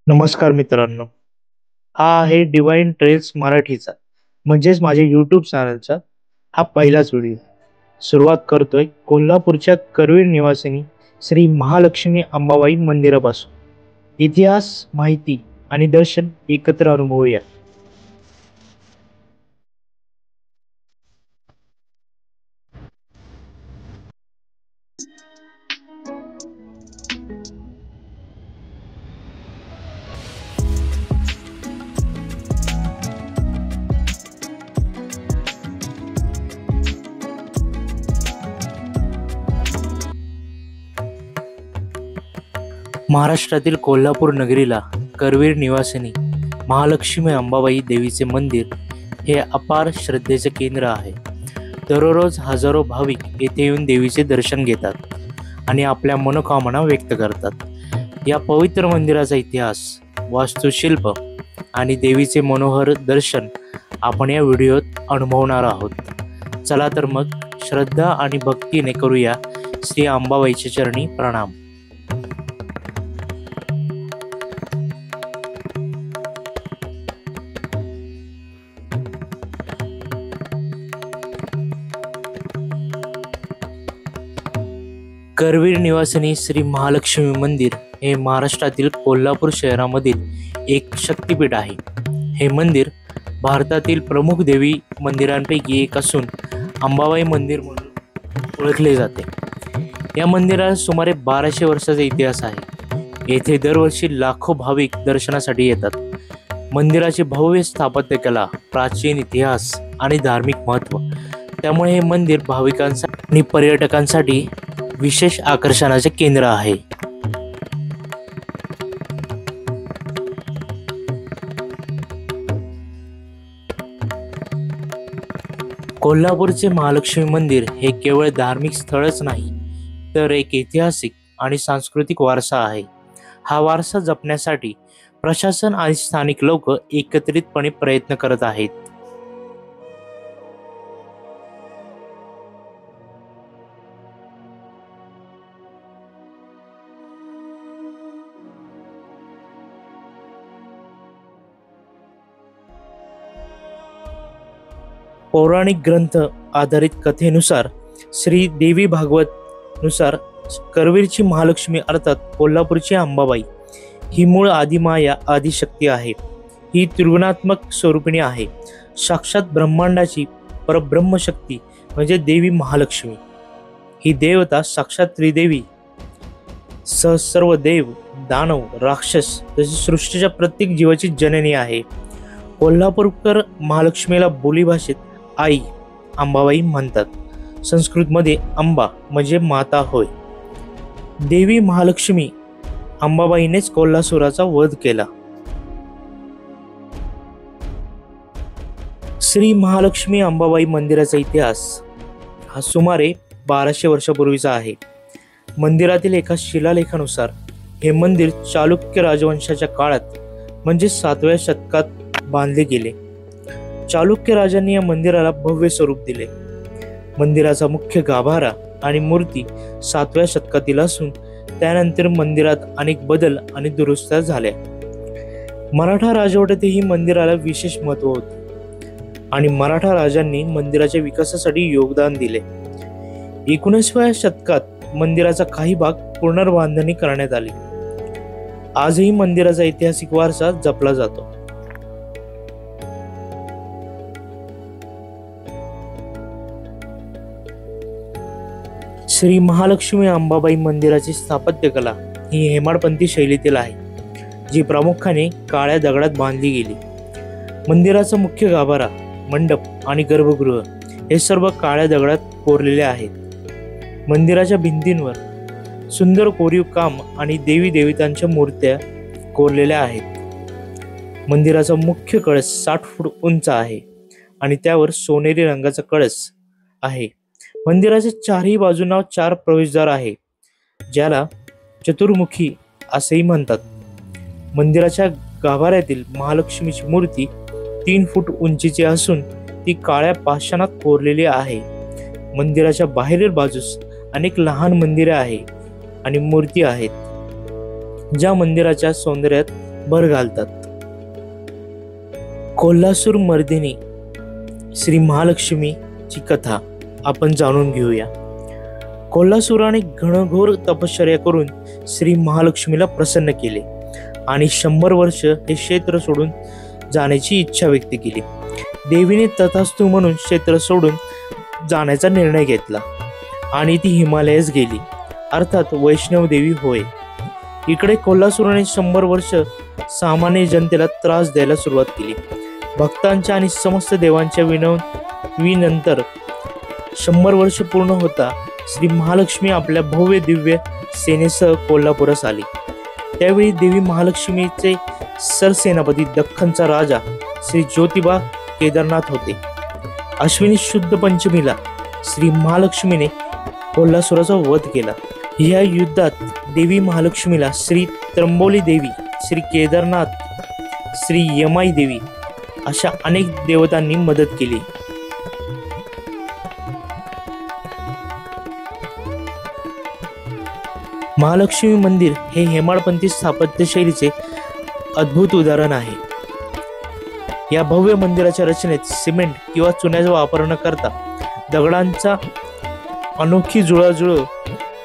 नमस्कार मित्रांनो. हा आहे डिवाइन ट्रेल्स मराठीचा म्हणजेच माझ्या यूट्यूब चॅनलचा हा पहिलाच व्हिडिओ. सुरुवात करतोय कोल्हापूरच्या करवीर निवासिनी श्री महालक्ष्मी अंबाबाई मंदिरापासून. इतिहास, माहिती आणि दर्शन एकत्र अनुभवूया. महाराष्ट्रातील कोल्हापूर नगरीला करवीर निवासिनी महालक्ष्मी अंबाबाई देवीचे मंदिर हे अपार श्रद्धेचे केंद्र आहे. दररोज हजारो भाविक येथे येऊन देवीचे दर्शन घेतात आणि आपल्या मनोकामना व्यक्त करतात. या पवित्र मंदिराचा इतिहास, वास्तुशिल्प आणि देवीचे मनोहर दर्शन आपण या व्हिडिओत अनुभवणार आहोत. चला तर मग श्रद्धा आणि भक्तीने करूया श्री अंबाबाईच्या चरणी प्रणाम. करवीर निवासिनी श्री महालक्ष्मी मंदिर हे महाराष्ट्रातील कोल्हापूर शहरामधील एक शक्तिपीठ आहे. हे मंदिर भारतातील प्रमुख देवी मंदिरांपैकी एक असून अंबाबाई मंदिर म्हणून ओळखले जाते. या मंदिराला सुमारे 1200 वर्षाचा इतिहास आहे. येथे दरवर्षी लाखो भाविक दर्शनासाठी येतात. मंदिराची भव्य स्थापत्यकला, प्राचीन इतिहास आणि धार्मिक महत्त्व त्यामुळे हे मंदिर भाविकांसाठी आणि पर्यटकांसाठी विशेष आकर्षणाचे केंद्र आहे. कोल्हापूरचे महालक्ष्मी मंदिर हे केवळ धार्मिक स्थळच नाही, तर एक ऐतिहासिक आणि सांस्कृतिक वारसा आहे. हा वारसा जपण्यासाठी प्रशासन आणि स्थानिक लोक एकत्रितपणे प्रयत्न करत आहेत. पौराणिक ग्रंथ आधारित कथेनुसार श्री देवी भागवत नुसार करवीरची महालक्ष्मी अर्थात कोल्हापूरची अंबाबाई ही मूळ आदिमाया आदिशक्ती आहे. ही त्रिगुणात्मक स्वरूपिणी आहे. साक्षात ब्रह्मांडाची परब्रह्मशक्ती म्हणजे देवी महालक्ष्मी. ही देवता साक्षात त्रिदेवी सर्व देव, दानव, राक्षस तसेच सृष्टीच्या प्रत्येक जीवाची जननी आहे. कोल्हापूरकर महालक्ष्मीला बोलीभाषेत आई अंबाबाई म्हणतात. संस्कृतमध्ये अंबा म्हणजे माता होय. देवी महालक्ष्मी अंबाबाईनेच कोल्हासुराचा वध केला. श्री महालक्ष्मी अंबाबाई मंदिराचा इतिहास हा सुमारे 1200 वर्षापूर्वीचा आहे. मंदिरातील एका शिलालेखानुसार हे मंदिर चालुक्य राजवंशाच्या काळात म्हणजे 7व्या शतकात बांधले गेले. चालुक्य राजांनी या मंदिराला भव्य स्वरूप दिले. मंदिराचा मुख्य गाभारा आणि मूर्ती 7व्या शतकातील असून त्यानंतर मंदिरात अनेक बदल आणि दुरुस्त्या झाल्या. मराठा राजवटीतही मंदिराला विशेष महत्त्व होते आणि मराठा राजांनी मंदिराच्या विकासासाठी योगदान दिले. 19व्या शतकात मंदिराचा काही भाग पुनर्बांधणी करण्यात आली. आजही मंदिराचा ऐतिहासिक वारसा जपला जातो. श्री महालक्ष्मी अंबाबाई मंदिराची स्थापत्यकला ही हेमाडपंथी शैलीतील आहे, जी प्रामुख्याने काळ्या दगडात बांधली गेली. मंदिराचा मुख्य गाभारा, मंडप आणि गर्भगृह हे सर्व काळ्या दगडात कोरलेले आहेत. मंदिराच्या भिंतींवर सुंदर कोरीव काम आणि देवी देवतांच्या मूर्त्या कोरलेल्या आहेत. मंदिराचा मुख्य कळस 60 फूट उंच आहे आणि त्यावर सोनेरी रंगाचा कळस आहे. मंदिराच्या चारही बाजूंना 4 प्रवेशद्वार आहे, ज्याला चतुर्मुखी असेही म्हणतात. मंदिराच्या गाभाऱ्यातील महालक्ष्मीची मूर्ती 3 फूट उंचीची असून ती काळ्या पाषाणात कोरलेली आहे. मंदिराच्या बाहेरील बाजूस अनेक लहान मंदिरे आहे आणि मूर्ती आहेत, ज्या मंदिराच्या सौंदर्यात भर घालतात. कोल्हासूर मर्दिनी श्री महालक्ष्मीची कथा आपण जाणून घेऊया. कोल्हासुराने घनघोर तपश्चर्या करून श्री महालक्ष्मीला प्रसन्न केले आणि 100 वर्ष हे क्षेत्र सोडून जाण्याची इच्छा व्यक्त केली. देवीने तथास्तु म्हणून क्षेत्र सोडून जाण्याचा निर्णय घेतला आणि ती हिमालयास गेली, अर्थात वैष्णव देवी होय. इकडे कोल्हासुराने 100 वर्ष सामान्य जनतेला त्रास द्यायला सुरुवात केली. भक्तांच्या आणि समस्त देवांच्या विनंतर 100 वर्ष पूर्ण होता श्री महालक्ष्मी आपल्या भव्य दिव्य सेनेसह कोल्हापुरास आली. त्यावेळी देवी महालक्ष्मीचे सरसेनापती दख्खनचा राजा श्री ज्योतिबा केदारनाथ होते. अश्विनी शुद्ध पंचमीला श्री महालक्ष्मीने कोल्हासुराचा वध केला. या युद्धात देवी महालक्ष्मीला श्री त्र्यंबोली देवी, श्री केदारनाथ, श्री यमाई देवी अशा अनेक देवतांनी मदत केली. महालक्ष्मी मंदिर हे हेमाडपंथी स्थापत्य शैलीचे अद्भुत उदाहरण आहे. या भव्य मंदिराच्या रचनेत सिमेंट किंवा चुन्याचा वापर न करता दगडांचा अनोखी जुळाजुळ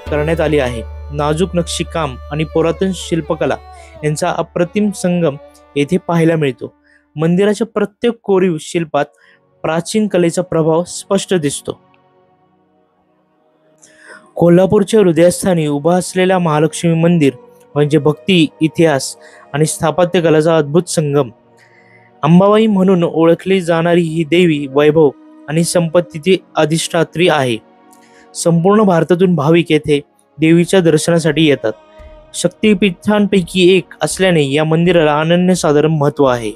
करण्यात आली आहे. नाजूक नक्षीकाम आणि पुरातन शिल्पकला यांचा अप्रतिम संगम येथे पाहायला मिळतो. मंदिराच्या प्रत्येक कोरीव शिल्पात प्राचीन कलेचा प्रभाव स्पष्ट दिसतो. कोल्हापूरच्या हृदयस्थानी उभा असलेल्या महालक्ष्मी मंदिर म्हणजे भक्ती, इतिहास आणि स्थापत्यकलाचा अद्भुत संगम. अंबाबाई म्हणून ओळखली जाणारी ही देवी वैभव आणि संपत्तीची अधिष्ठात्री आहे. संपूर्ण भारतातून भाविक येथे देवीच्या दर्शनासाठी येतात. शक्तिपीठांपैकी एक असल्याने या मंदिराला अनन्यसाधारण महत्त्व आहे.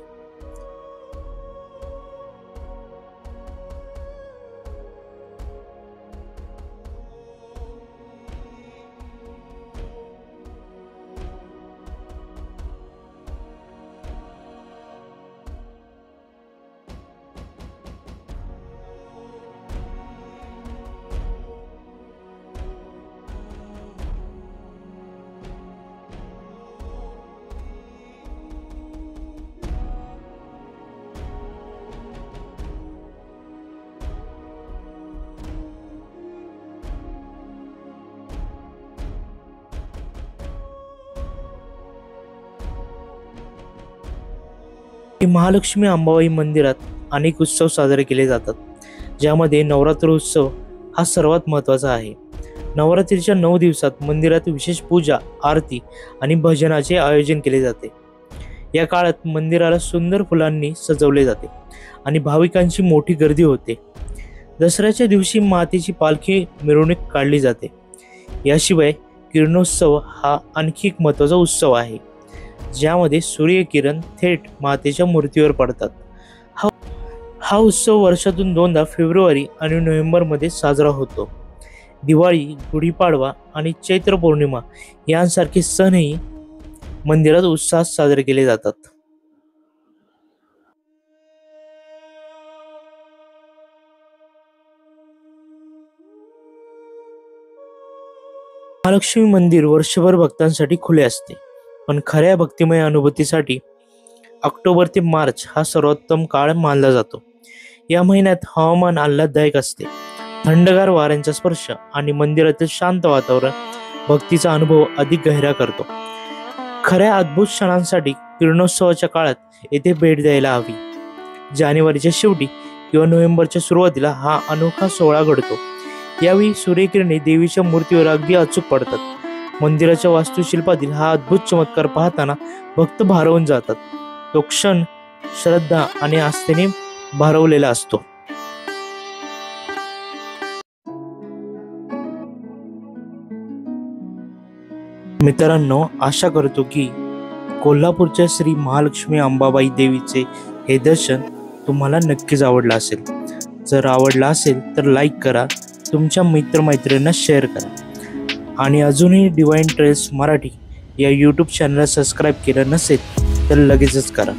महालक्ष्मी अंबाबाई मंदिरात अनेक उत्सव साजरे केले जातात, ज्यामध्ये नवरात्र उत्सव हा सर्वात महत्त्वाचा आहे. नवरात्रीच्या 9 दिवसात मंदिरात विशेष पूजा, आरती आणि भजनाचे आयोजन केले जाते. या काळात मंदिराला सुंदर फुलांनी सजवले जाते आणि भाविकांची मोठी गर्दी होते. दसऱ्याच्या दिवशी मातेची पालखी मिरवणूक काढली जाते. याशिवाय किरणोत्सव हा आणखी एक महत्त्वाचा उत्सव आहे, ज्यामध्ये सूर्यकिरण थेट मातेच्या मूर्तीवर पडतात. हा उत्सव वर्षातून 2दा फेब्रुवारी आणि नोव्हेंबरमध्ये साजरा होतो. दिवाळी, गुढीपाडवा आणि चैत्र पौर्णिमा यांसारखे सणही मंदिरात उत्साहात साजरे केले जातात. महालक्ष्मी मंदिर वर्षभर भक्तांसाठी खुले असते, पण खऱ्या भक्तिमय अनुभूतीसाठी ऑक्टोबर ते मार्च हा सर्वोत्तम काळ मानला जातो. या महिन्यात हवामान आल्हाददायक असते. थंडगार वाऱ्यांचा स्पर्श आणि मंदिरातील शांत वातावरण भक्तीचा अनुभव अधिक गहिरा करतो. खऱ्या अद्भुत क्षणांसाठी किरणोत्सवाच्या काळात येथे भेट द्यायला हवी. जानेवारीच्या शेवटी किंवा नोव्हेंबरच्या सुरुवातीला हा अनोखा सोहळा घडतो. यावेळी सूर्यकिरणे देवीच्या मूर्तीवर अगदी अचूक पडतात. मंदिराच्या वास्तुशिल्पातील हा अद्भुत चमत्कार पाहताना भक्त भारावून जातात. तो क्षण श्रद्धा आणि आस्थेने भारावलेला असतो. मित्रांनो, आशा करतो की कोल्हापूरच्या श्री महालक्ष्मी अंबाबाई देवीचे हे दर्शन तुम्हाला नक्कीच आवडलं असेल. जर आवडलं असेल तर लाईक करा, तुमच्या मित्रमैत्रिणींना शेअर करा आणि अजूनही डिवाइन ट्रेल्स मराठी या यूट्यूब चॅनलला सबस्क्राईब केलं नसेल तर लगेचच करा,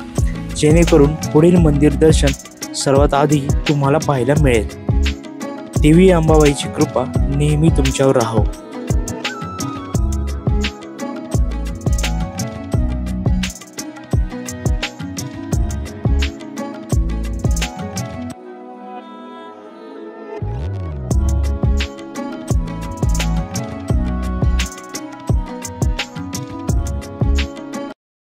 जेणेकरून पुढील मंदिर दर्शन सर्वात आधी तुम्हाला पाहायला मिळेल. देवी अंबाबाईची कृपा नेहमी तुमच्यावर राहो.